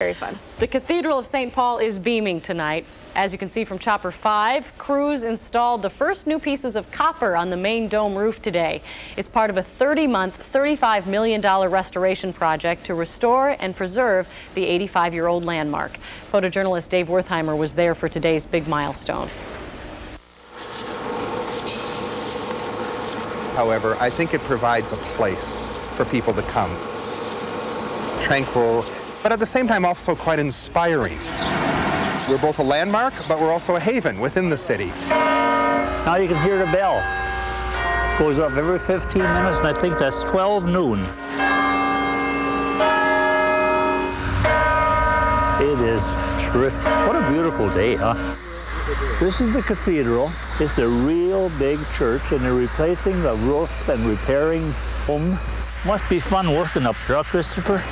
Very fun. The Cathedral of St. Paul is beaming tonight. As you can see from Chopper 5, crews installed the first new pieces of copper on the main dome roof today. It's part of a 30-month, $35 million restoration project to restore and preserve the 85-year-old landmark. Photojournalist Dave Wertheimer was there for today's big milestone. However, I think it provides a place for people to come. Tranquil, but at the same time also quite inspiring. We're both a landmark, but we're also a haven within the city. Now you can hear the bell. It goes off every 15 minutes, and I think that's 12 noon. It is terrific. What a beautiful day, huh? This is the cathedral. It's a real big church, and they're replacing the roof and repairing home. Must be fun working up there, Christopher?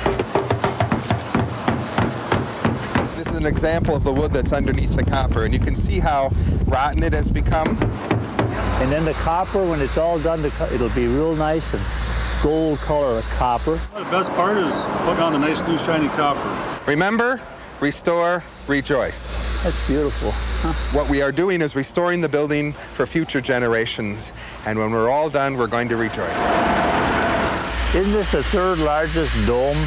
This is an example of the wood that's underneath the copper, and you can see how rotten it has become. And then the copper, when it's all done, it'll be real nice and gold color copper. The best part is putting on the nice new shiny copper. Remember, restore, rejoice. That's beautiful. Huh? What we are doing is restoring the building for future generations, and when we're all done, we're going to rejoice. Isn't this the third largest dome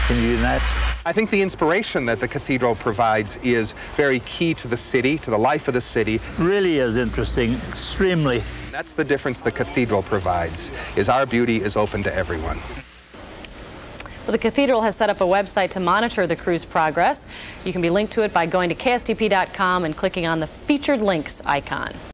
in the United States? I think the inspiration that the cathedral provides is very key to the city, to the life of the city. Really is interesting, extremely. That's the difference the cathedral provides, is our beauty is open to everyone. Well, the Cathedral has set up a website to monitor the crew's progress. You can be linked to it by going to KSTP.com and clicking on the Featured Links icon.